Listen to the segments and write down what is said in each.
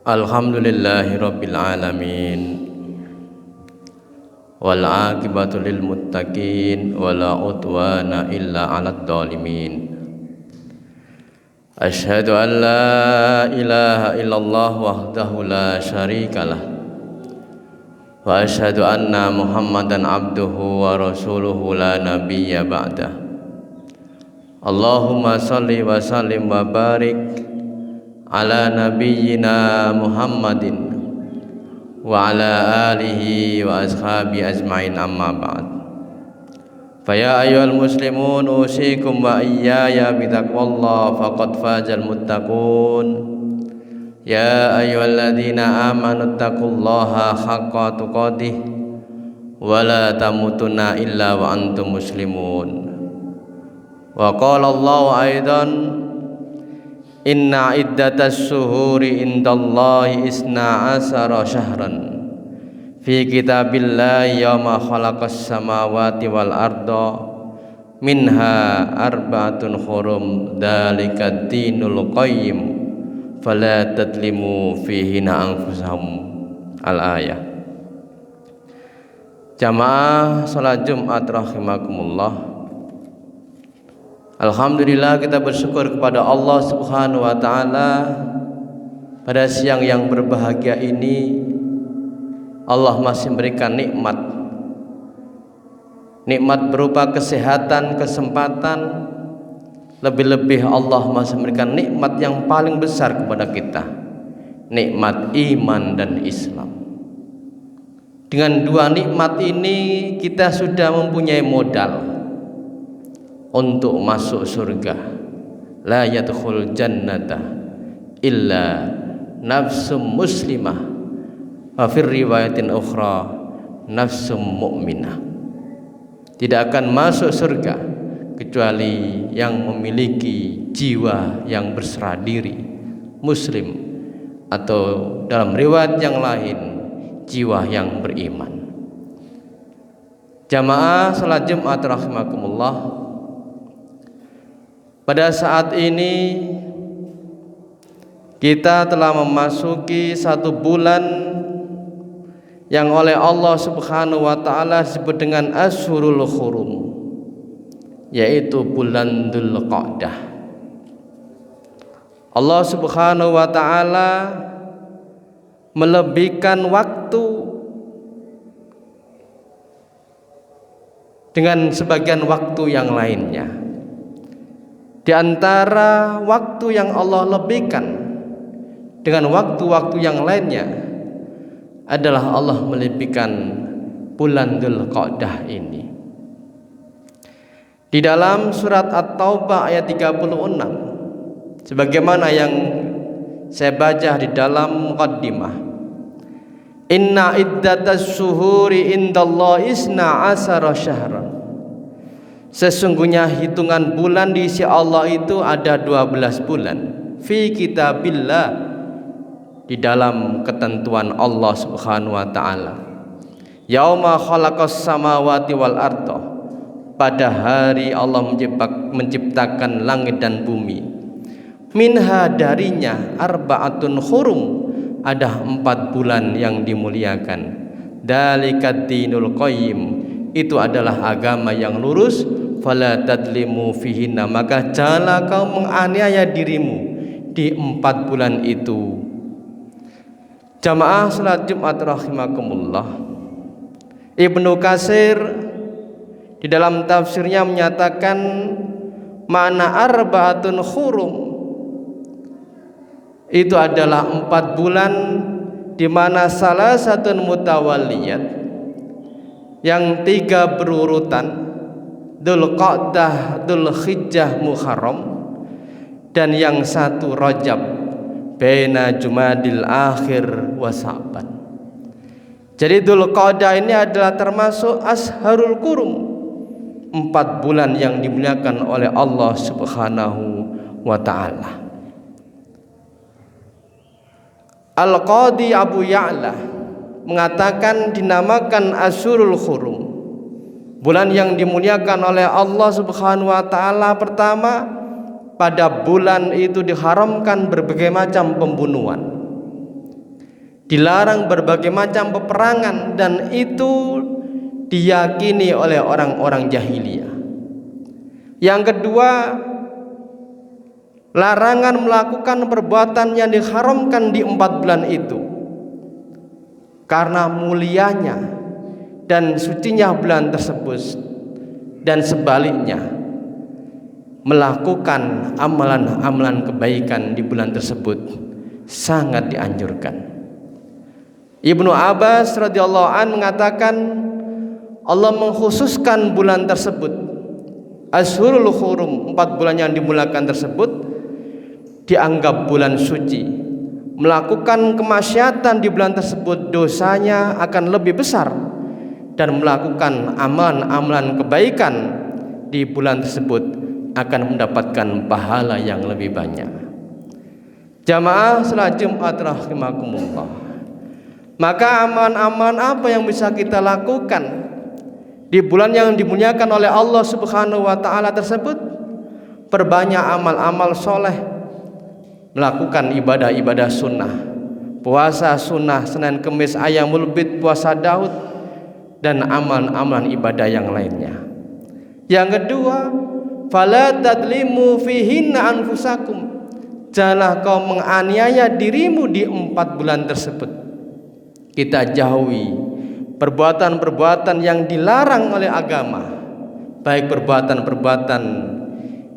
Alhamdulillahi rabbil alamin. Wal aqibatu lil muttaqin wala udwana illa 'alad dhalimin. Asyhadu an la ilaha illallah wahdahu la syarikalah. Wa asyhadu anna Muhammadan abduhu wa rasuluhu la nabiyya ba'dah. Allahumma shalli wa sallim wa barik ala nabiyyina Muhammadin wa ala alihi wa ashabi ajmain, amma ba'd. Faya ayyuhal muslimun usikum wa iyaya bitaqwallah faqad fazal muttaqun. Ya ayyuhalladzina amanu taqullaha haqqa tuqatih wa la tamutunna illa wa antum muslimun. Wa qala Allahu aidan, inna iddatas suhuri indallahi isna asara syahran fi kitabillahi yawma khalaqas samawati wal arda minha arba'atun hurum dalikad dinul qayyim fala tadlimu fihina anfusahum. Al-ayah. Jamaah salat Jumat rahimakumullah. Alhamdulillah, kita bersyukur kepada Allah Subhanahu wa taala pada siang yang berbahagia ini. Allah masih memberikan nikmat berupa kesehatan, kesempatan. Lebih-lebih Allah masih memberikan nikmat yang paling besar kepada kita, nikmat iman dan Islam. Dengan dua nikmat ini kita sudah mempunyai modal untuk masuk surga. La yadkhul jannata illa nafsum muslimah wa fir riwayatin ukhra nafsum mu'minah. Tidak akan masuk surga kecuali yang memiliki jiwa yang berserah diri, muslim, atau dalam riwayat yang lain jiwa yang beriman. Jamaah salat Jumat rahimakumullah. Pada saat ini kita telah memasuki satu bulan yang oleh Allah Subhanahu wa taala disebut dengan Ashurul Hurum, yaitu bulan Dzulqa'dah. Allah Subhanahu wa taala melebihkan waktu dengan sebagian waktu yang lainnya. Di antara waktu yang Allah lebihkan dengan waktu-waktu yang lainnya adalah Allah melebihkan bulan Dzulqa'dah ini. Di dalam surat At-Taubah ayat 36, sebagaimana yang saya baca di dalam muqaddimah, inna iddatas suhuri indallahi isna asara syahran. Sesungguhnya hitungan bulan di sisi Allah itu ada 12 bulan. Fi kitabillah, di dalam ketentuan Allah Subhanahu wa taala. Yauma khalaqas samawati wal arda, pada hari Allah menciptakan langit dan bumi. Minha, darinya, arba'atun hurum, ada 4 bulan yang dimuliakan. Dalikad dinul qayyim, itu adalah agama yang lurus. Fala tadlimu fihinna, maka janganlah kau menganiaya dirimu di 4 bulan itu. Jamaah salat Jumat rahimakumullah. Ibnu Katsir di dalam tafsirnya menyatakan makna arba'atun hurum itu adalah 4 bulan di mana salah satu mutawalliyat, yang 3 berurutan, Dzulqa'dah, Dzulhijjah, Muharram, dan yang 1 Rajab, baina Jumadil akhir wa Sa'ban. Jadi Dzulqa'dah ini adalah termasuk Ashurul Hurum, 4 bulan yang dimuliakan oleh Allah Subhanahu wa taala. Al-Qadhi Abu Ya'la mengatakan dinamakan Ashurul Hurum, bulan yang dimuliakan oleh Allah Subhanahu wa taala. Pertama, pada bulan itu diharamkan berbagai macam pembunuhan. dilarang berbagai macam peperangan, dan itu diyakini oleh orang-orang jahiliyah. Yang kedua, larangan melakukan perbuatan yang diharamkan di 4 bulan itu, karena mulianya dan sucinya bulan tersebut. Dan sebaliknya, melakukan amalan-amalan kebaikan di bulan tersebut sangat dianjurkan. Ibnu Abbas radhiyallahu an mengatakan, Allah mengkhususkan bulan tersebut, Ashurul Hurum, 4 bulan yang dimulakan tersebut, dianggap bulan suci. Melakukan kemaksiatan di bulan tersebut dosanya akan lebih besar, dan melakukan amalan-amalan kebaikan di bulan tersebut akan mendapatkan pahala yang lebih banyak. Jamaah salat Jumat rahimakumullah. Maka amalan-amalan apa yang bisa kita lakukan di bulan yang dimuliakan oleh Allah Subhanahu wa taala tersebut? Perbanyak amal-amal soleh, melakukan ibadah-ibadah sunnah, puasa sunnah Senin Kemis, Ayyamul Bid, puasa Daud, dan amalan-amalan ibadah yang lainnya. Yang kedua, fala tadlimu fihinna anfusakum, janganlah kau menganiaya dirimu di 4 bulan tersebut. Kita jauhi perbuatan-perbuatan yang dilarang oleh agama, baik perbuatan-perbuatan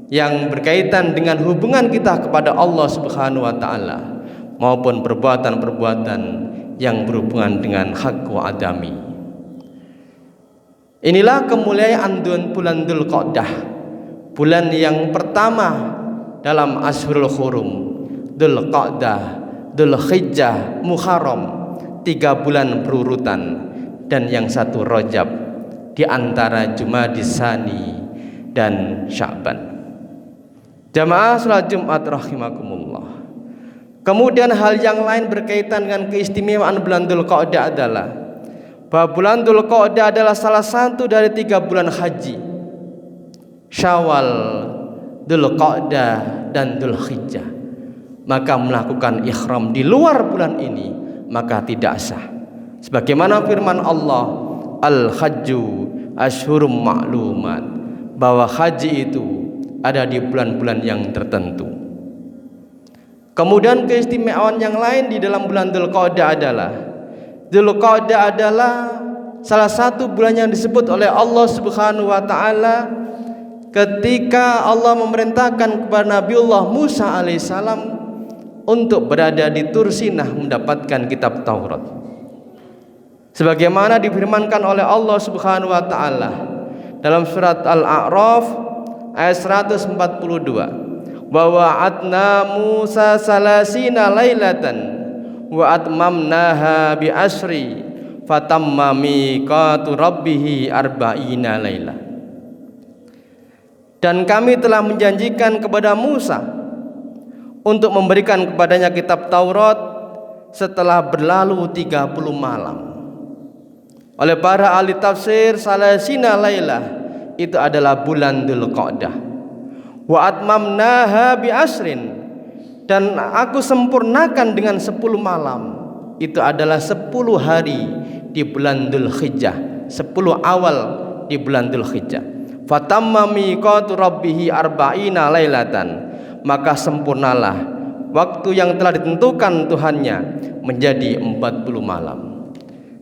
yang berkaitan dengan hubungan kita kepada Allah Subhanahu wa taala, maupun perbuatan-perbuatan yang berhubungan dengan hak wa adami. Inilah kemuliaan bulan Dzulqa'dah, bulan yang pertama dalam Ashurul Hurum, Dzulqa'dah, Dzulhijjah, Muharram, 3 bulan berurutan, dan yang 1 Rajab, di antara Jumadis Tsani dan Sya'ban. Jamaah salat Jumat rahimakumullah. Kemudian hal yang lain berkaitan dengan keistimewaan bulan Dzulqa'dah adalah bahwa bulan Dzulqa'dah adalah salah satu dari 3 bulan haji, Syawal, Dzulqa'dah, dan Dzulhijjah. Maka melakukan ihram di luar bulan ini maka tidak sah. Sebagaimana firman Allah, Al-Hajju Ashhurum Ma'lumat, bahwa haji itu ada di bulan-bulan yang tertentu. Kemudian keistimewaan yang lain di dalam bulan Dzulqa'dah adalah salah satu bulan yang disebut oleh Allah Subhanahu wa taala ketika Allah memerintahkan kepada Nabiullah Musa alaihissalam untuk berada di Tur Sinah mendapatkan kitab Taurat. Sebagaimana difirmankan oleh Allah Subhanahu wa taala dalam surat Al-A'raf ayat 142, wa wa'adna Musa salasina lailatan wa atmamnaha bi asri fatamma miqatu rabbih arba'ina laila. Dan kami telah menjanjikan kepada Musa untuk memberikan kepadanya kitab Taurat setelah berlalu 30 malam. Oleh para ahli tafsir, salasina lailah itu adalah bulan Dzulqa'dah. Wa atmamnaha bi asrin, dan aku sempurnakan dengan 10 malam. Itu adalah 10 hari di bulan Dzulhijjah, 10 awal di bulan Dzulhijjah. Fatamma miqatu rabbih arba'ina lailatan, maka sempurnalah waktu yang telah ditentukan Tuhannya menjadi 40 malam.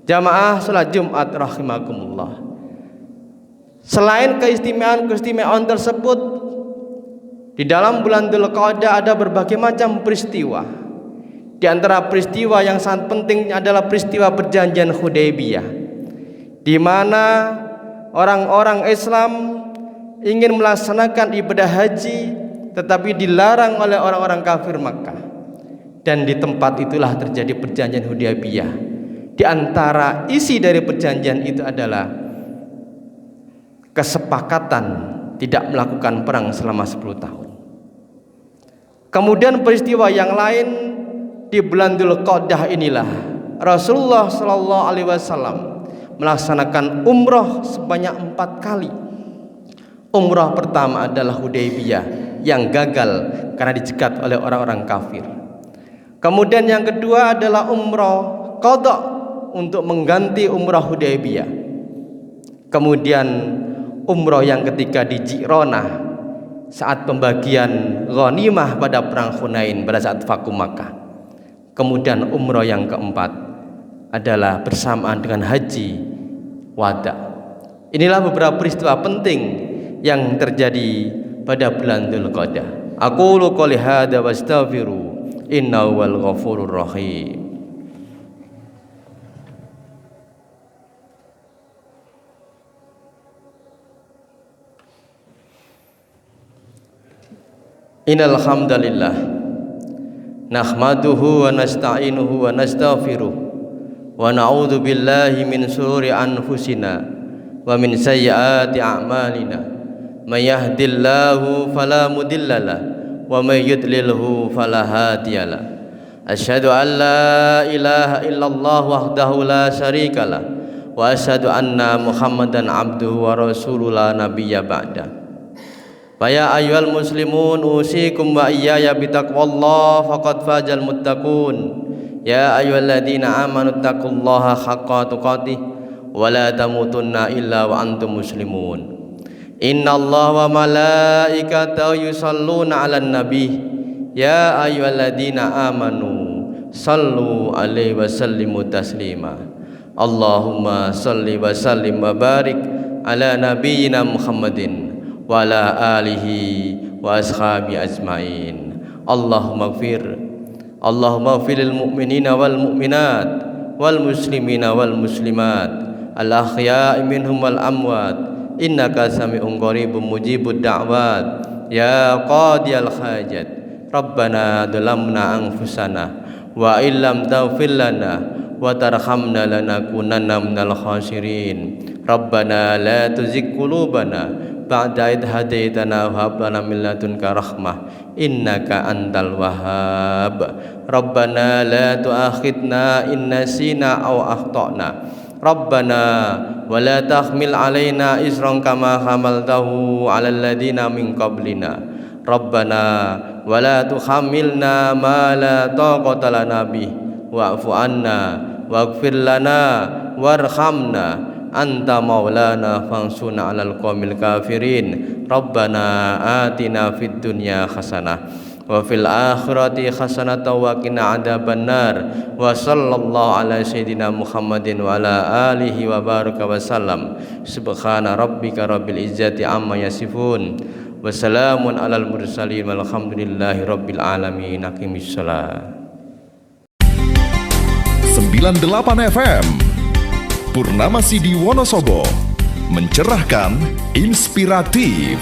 Jamaah salat Jumat rahimakumullah. Selain keistimewaan tersebut, di dalam bulan Dzulqa'dah ada berbagai macam peristiwa. Di antara peristiwa yang sangat penting adalah peristiwa perjanjian Hudaybiyah, di mana orang-orang Islam ingin melaksanakan ibadah haji tetapi dilarang oleh orang-orang kafir Makkah. Dan di tempat itulah terjadi perjanjian Hudaybiyah. Di antara isi dari perjanjian itu adalah kesepakatan tidak melakukan perang selama 10 tahun. Kemudian peristiwa yang lain di bulan Dzulqa'dah inilah Rasulullah Shallallahu Alaihi Wasallam melaksanakan umroh sebanyak 4 kali. Umroh pertama adalah Hudaybiyah yang gagal karena dicegat oleh orang-orang kafir. Kemudian yang kedua adalah umroh qada untuk mengganti umrah Hudaybiyah. Kemudian umrah yang ketiga di Ji'ronah saat pembagian ghanimah pada perang Hunain pada saat Fathu Makkah. Kemudian umrah yang keempat adalah bersamaan dengan haji wada. Inilah beberapa peristiwa penting yang terjadi pada bulan Dzulqa'dah. Aqulu qouli hadza wastaghfiru innahu wal ghafurur rahim. Innal hamdalillah nahmaduhu wa nasta'inuhu wa nastaghfiruh wa na'udzu billahi min shururi anfusina wa min sayyiati a'malina may yahdihillahu fala mudhillalah wa may yudlilhu fala hadiyalah. Asyhadu an la ilaha illallah wahdahu la syarikalah wa asyhadu anna Muhammadan abduhu wa rasuluhu la nabiyya ba'da. Fa ya ayyuhal muslimun usikum wa iyaya bitaqwallah faqad fazal muttaqun. Ya ayyuhalladzina amanu taqullaha haqqa tuqatih wa la tamutunna illa wa antum muslimun. Innallaha wa malaikatahu yusholluna 'alan nabi. Ya ayyuhalladzina amanu sallu 'alaihi wa sallimu taslima. Allahumma salli wa sallim wa barik ala nabiyyina Muhammadin wa ala alihi wa ashabi ajmain. Allahumma ighfir lil mu'minina wal mu'minat wal muslimina wal muslimat al ahya'i minhum wal amwat innaka sami'un qaribun mujibud da'wat ya qadiyal hajat. Rabbana dhalamna anfusana wa illam taghfir lana wa tarhamna lanakunanna minal khasirin. Rabbana la tuzigh qulubana ba'da idh hadaitana wa hab lana min ladunka rahmah innaka antal wahhab. Rabbana la tu'akhidna in nasina aw akhtana. Rabbana wa la tahmil alaina isran kama hamaltahu 'alal ladina min qablina. Rabbana wa la tuhammilna ma la taqata lana bih wa'fu anna waghfir lana warhamna anta maulana fansurna 'alal qaumil kafirin. Rabbana atina fid dunya hasanah wa fil akhirati hasanah wa qina adzabannar. Wa sallallahu ala sayyidina Muhammadin wa ala alihi wa baraka wa sallam. Subhana rabbika rabbil izzati amma yasifun wa salamun alal mursalin walhamdulillahi rabbil alamin. Aqimis shalah. 98 FM Purnama Sidi Wonosobo, mencerahkan, inspiratif.